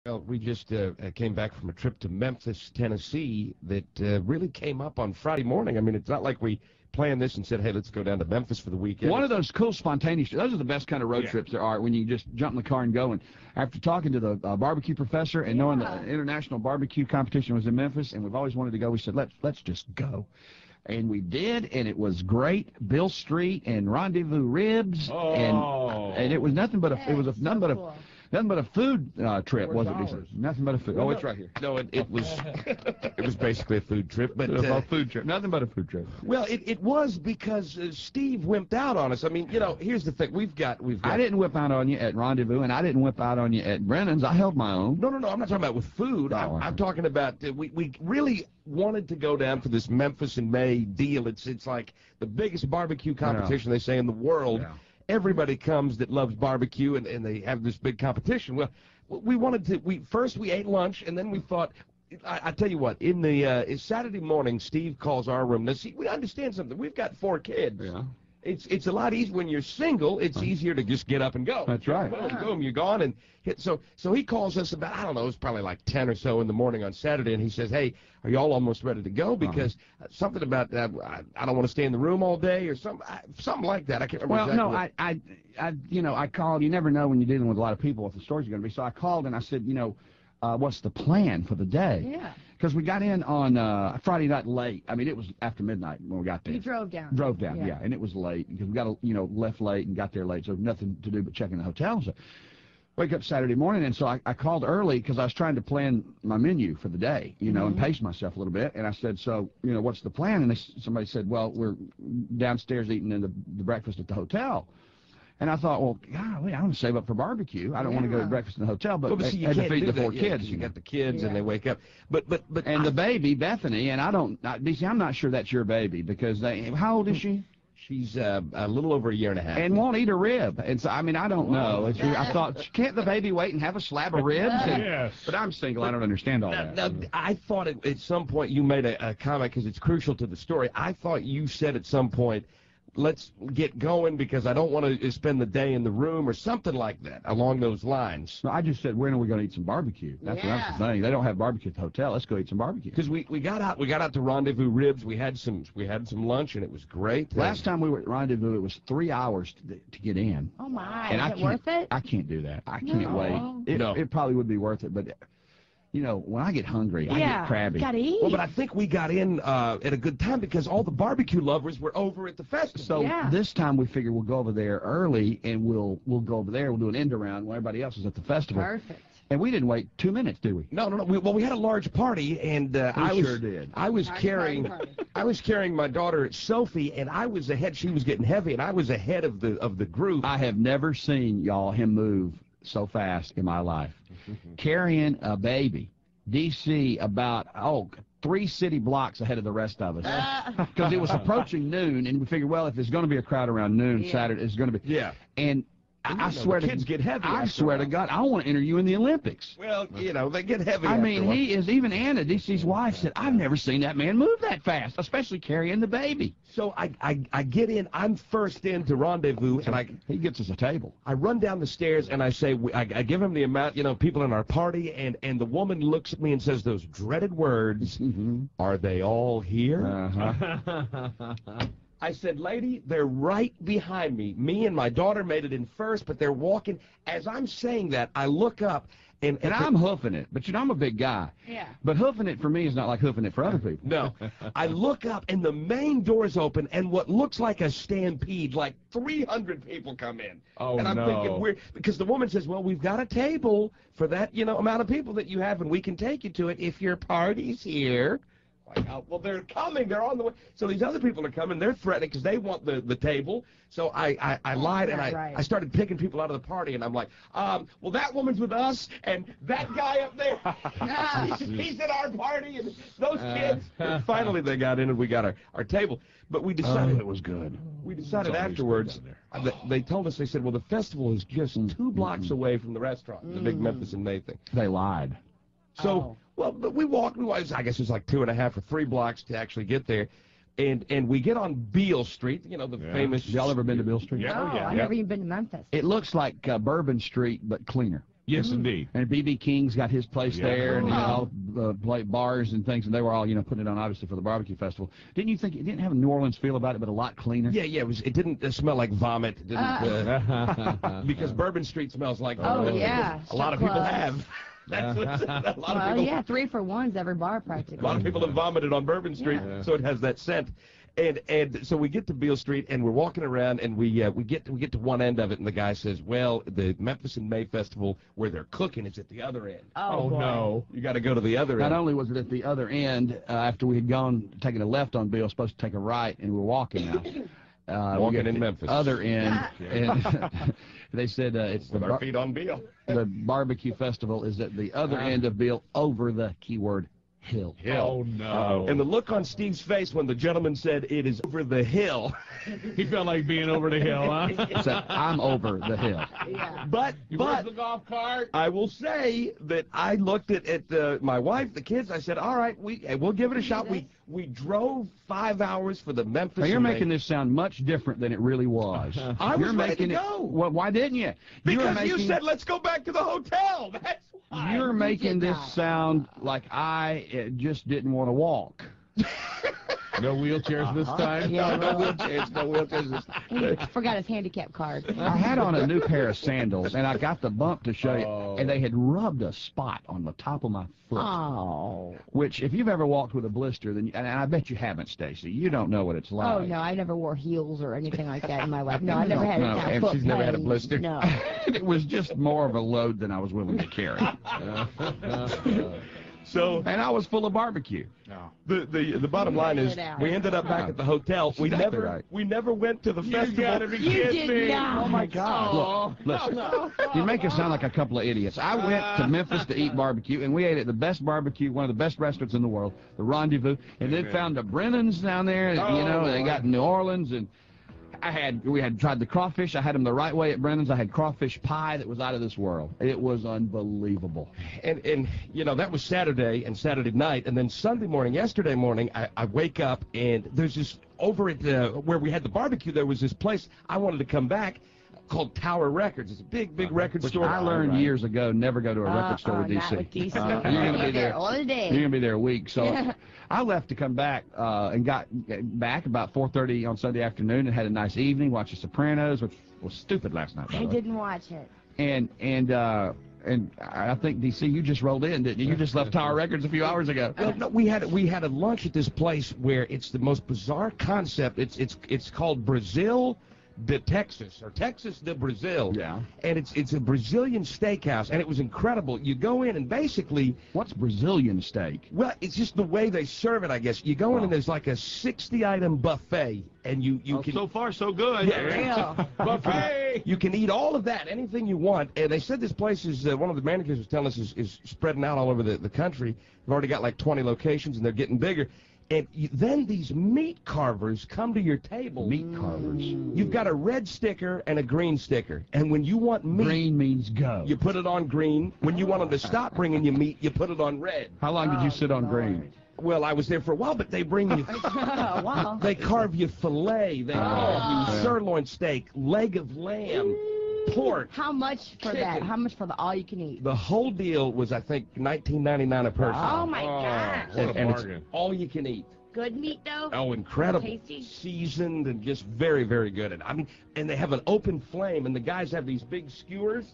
Well, we just came back from a trip to Memphis, Tennessee that really came up on Friday morning. I mean, it's not like we planned this and said, hey, let's go down to Memphis for the weekend. One of those cool, spontaneous, those are the best kind of road trips there are, when you just jump in the car and go. And after talking to the barbecue professor and knowing the international barbecue competition was in Memphis, and we've always wanted to go, we said, let's just go. And we did, and it was great. Bill Street and Rendezvous Ribs, and it was nothing but nothing but a food trip, wasn't it? Nothing but a food. Oh, it's right here. No, it was it was basically a food trip, but a food trip. Nothing but a food trip. Well, it was because Steve wimped out on us. I mean, you know, here's the thing: we've got. I didn't whip out on you at Rendezvous, and I didn't whip out on you at Brennan's. I held my own. No. I'm not talking about with food. I'm talking about we really wanted to go down for this Memphis in May deal. It's like the biggest barbecue competition they say in the world. Yeah. Everybody comes that loves barbecue, and they have this big competition. Well, we wanted to. First we ate lunch, and then we thought. I tell you what. In the Saturday morning, Steve calls our room. Now, see, we understand something. We've got 4 kids. Yeah. It's a lot easier when you're single. It's easier to just get up and go. That's right. Boom, boom, you're gone. And so he calls us about, I don't know, it's probably like 10 or so in the morning on Saturday, and he says, hey, are y'all almost ready to go? Because something about that, I don't want to stay in the room all day or something like that. I can't remember exactly. Well, I called. You never know when you're dealing with a lot of people what the story's going to be. So I called and I said, what's the plan for the day? Yeah. Because we got in on Friday night late. I mean, it was after midnight when we got there. You drove down. Drove down, yeah. And it was late because we got, left late and got there late, so nothing to do but check in the hotel. So wake up Saturday morning, and so I called early because I was trying to plan my menu for the day, and pace myself a little bit. And I said, so, what's the plan? And somebody said, well, we're downstairs eating in the breakfast at the hotel. And I thought, well, golly, I want to save up for barbecue. I don't want to go to breakfast in the hotel, but see, I had to feed the 4 kids. You got the kids, and they wake up. But and the baby, Bethany, and DC, I'm not sure that's your baby because how old is she? She's a little over a year and a half. And won't eat a rib. And so, I mean, I don't know. I thought, can't the baby wait and have a slab of ribs? Yes. But I'm single. I don't understand all that. Now, I thought at some point you made a comment because it's crucial to the story. I thought you said at some point, let's get going because I don't want to spend the day in the room or something like that along those lines. No, I just said, when are we going to eat some barbecue? That's what I was saying. They don't have barbecue at the hotel. Let's go eat some barbecue. Because we got out to Rendezvous Ribs. We had some lunch, and it was great. Last time we were at Rendezvous, it was 3 hours to get in. Oh my! And Is it worth it? I can't do that. I can't wait. It probably would be worth it, but. When I get hungry, I get crabby. Gotta eat. Well, but I think we got in at a good time because all the barbecue lovers were over at the festival. So this time we figured we'll go over there early, and we'll go over there. We'll do an end around while everybody else is at the festival. Perfect. And we didn't wait 2 minutes, did we? No. We had a large party, and I sure did. I was carrying my daughter Sophie, and I was ahead. She was getting heavy, and I was ahead of the group. I have never seen him move so fast in my life. Carrying a baby, DC about 3 city blocks ahead of the rest of us, because it was approaching noon, and we figured, well, if there's going to be a crowd around noon Saturday, it's going to be and I swear to kids get heavy. I swear to God, I want to enter you in the Olympics. Well, they get heavy. I mean, he is. Even Anna, DC's wife, said, "I've never seen that man move that fast, especially carrying the baby." So I get in. I'm first in to Rendezvous, and he gets us a table. I run down the stairs, and I say, I give him the amount, people in our party, and the woman looks at me and says those dreaded words, "Are they all here?" I said, lady, they're right behind me. Me and my daughter made it in first, but they're walking. As I'm saying that, I look up, and I'm hoofing it. But, I'm a big guy. Yeah. But hoofing it for me is not like hoofing it for other people. No. I look up, and the main door's open, and what looks like a stampede, like 300 people come in. Oh, and I'm thinking, because the woman says, well, we've got a table for that, amount of people that you have, and we can take you to it if your party's here. Well, they're coming. They're on the way. So these other people are coming. They're threatening because they want the table. So I lied, and I started picking people out of the party, and I'm like, well, that woman's with us, and that guy up there, he's at our party, and those kids. And finally, they got in, and we got our table. But we decided it was good. We decided afterwards. They told us, they said, well, the festival is just 2 blocks away from the restaurant, the big Memphis in May thing. They lied. So, well, but we walked, I guess it was like 2.5 or 3 blocks to actually get there. And we get on Beale Street, the famous. Y'all ever been to Beale Street? I've never even been to Memphis. It looks like Bourbon Street, but cleaner. Yes, indeed. And B.B. King's got his place there, and all the bars and things, and they were all putting it on obviously for the barbecue festival. Didn't you think it didn't have a New Orleans feel about it, but a lot cleaner? Yeah, it didn't smell like vomit. It didn't, because Bourbon Street smells like vomit. Oh yeah, a lot of people have. That's what, a lot of people. Yeah, 3 for 1s every bar practically. A lot of people have vomited on Bourbon Street, so it has that scent. And so we get to Beale Street, and we're walking around, and we get to one end of it, and the guy says, well, the Memphis in May Festival, where they're cooking, is at the other end. Oh no. You got to go to the other end. Not only was it at the other end, after we had taken a left on Beale, supposed to take a right, and we're walking now. Walking in Memphis. Other end, and they said it's with our feet on Beale. The barbecue festival is at the other end of Beale, over the keyword hill. Oh, no. And the look on Steve's face when the gentleman said it is over the hill. He felt like being over the hill, huh? So I'm over the hill. Yeah. But the golf cart? I will say that I looked at my wife, the kids. I said, all right, we'll give it a shot. We drove 5 hours for the Memphis. Now you're making this sound much different than it really was. I was ready to go. Well, why didn't you? Because you said, let's go back to the hotel. That's why. You're making this sound like I just didn't want to walk. No wheelchairs this time? Yeah, no wheelchairs this time. He forgot his handicap card. I had on a new pair of sandals, and I got the bump to show you, Oh. and they had rubbed a spot on the top of my foot. Oh. Which, if you've ever walked with a blister, then and I bet you haven't, Stacy, you don't know what it's like. Oh, no, I never wore heels or anything like that in my life. No, I never had No, a and foot she's never had a pain. blister? No. It was just more of a load than I was willing to carry. So, And I was full of barbecue. the bottom line is, we ended up back at the hotel. We Exactly never right. we never went to the festival. gotta be You kidding did me. not. Oh, my God. Look, listen, you make us sound like a couple of idiots. I went to Memphis to eat barbecue, and we ate at the best barbecue, one of the best restaurants in the world, the Rendezvous, and then found the Brennans down there, they got in New Orleans, and we had tried the crawfish. I had them the right way at Brennan's. I had crawfish pie that was out of this world. It was unbelievable. And that was Saturday and Saturday night, and then yesterday morning, I wake up, and there's this, over at where we had the barbecue, there was this place I wanted to come back called Tower Records. It's a big record store. I learned years ago, never go to a record store with DC. Not with DC. You're going to be there all day. You're going to be there a week. So I left to come back and got back about 4:30 on Sunday afternoon and had a nice evening, watched The Sopranos, which was stupid last night, by the I way. didn't watch it. And I think, DC, you just rolled in, didn't you? You just left Tower Records a few hours ago. Well, no, we had a lunch at this place where it's the most bizarre concept. It's called Brazil de Texas, or Texas de Brazil. Yeah. And it's a Brazilian steakhouse, and it was incredible. You go in, and basically, What's Brazilian steak? well, it's just the way they serve it, I guess. You go in, and there's like a 60-item buffet, and you can... So far, so good. Real. Buffet. You can eat all of that, anything you want. And they said this place is, one of the managers was telling us, is spreading out all over the country. They've already got like 20 locations, and they're getting bigger. And then these meat carvers come to your table. Meat carvers. You've got a red sticker and a green sticker. And when you want meat, Green means go. you put it on green. When you want them to stop bringing you meat, you put it on red. How long did you sit on green? Well, I was there for a while, but they bring you... Oh, wow. They carve you filet. They carve you sirloin steak, leg of lamb, pork. How much for that? Chicken. How much for the all-you-can-eat? The whole deal was, I think, $19.99 a person. Oh, my gosh. What a And it's bargain. all you can eat. Good meat, though? Oh, incredible. Tasty? Seasoned and just very, very good. And I mean, and they have an open flame, and the guys have these big skewers,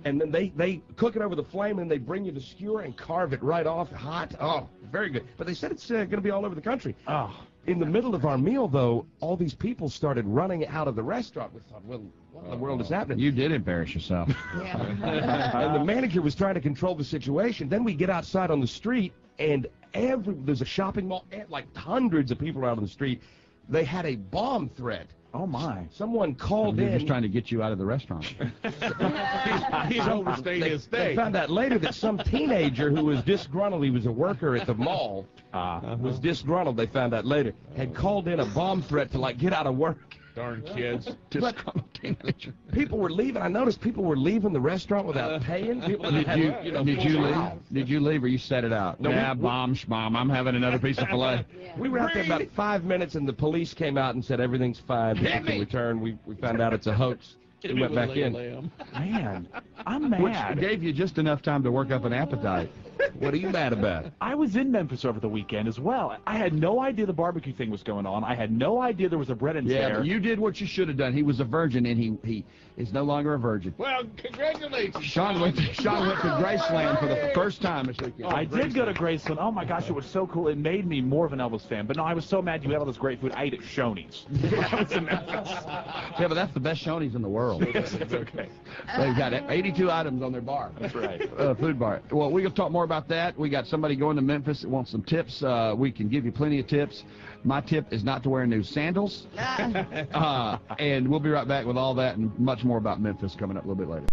and then they cook it over the flame, and they bring you the skewer and carve it right off hot. Oh, very good. But they said it's going to be all over the country. Oh. In the middle of our meal, though, all these people started running out of the restaurant. We thought, well, what in the world is happening? You did embarrass yourself. Yeah. And the manager was trying to control the situation. Then we get outside on the street, and there's a shopping mall, and like hundreds of people out on the street. They had a bomb threat. Oh, my. Someone called They're in. just trying to get you out of the restaurant. He's overstayed his They stay. found out later that some teenager who was disgruntled, he was a worker at the mall, was disgruntled, they found out later, had called in a bomb threat to, like, get out of work. Darn kids. Disgruntled teenager. People were leaving. I noticed people were leaving the restaurant without paying. People that had, Did you leave? Did you leave, or you set it out? No, Yeah, we- bomb, schmom. I'm having another piece of filet. We were out there about 5 minutes, and the police came out and said everything's fine. You can return. We found out it's a hoax. We went back in. Man, I'm Which mad. gave you just enough time to work up an appetite. What are you mad about? I was in Memphis over the weekend as well. I had no idea the barbecue thing was going on. I had no idea there was a bread and Yeah, there. but you did what you should have done. He was a virgin, and he is no longer a virgin. Well, congratulations. Sean went to Graceland for the first time this weekend. I did go to Graceland. Oh my gosh, it was so cool. It made me more of an Elvis fan. But no, I was so mad you had all this great food. I ate at Shoney's. I was in Memphis. Yeah, but that's the best Shoney's in the world. It's okay. They've got 82 items on their bar. That's right. Food bar. Well, we're going to talk more about that. We got somebody going to Memphis that wants some tips. We can give you plenty of tips. My tip is not to wear new sandals. And we'll be right back with all that and much more about Memphis coming up a little bit later.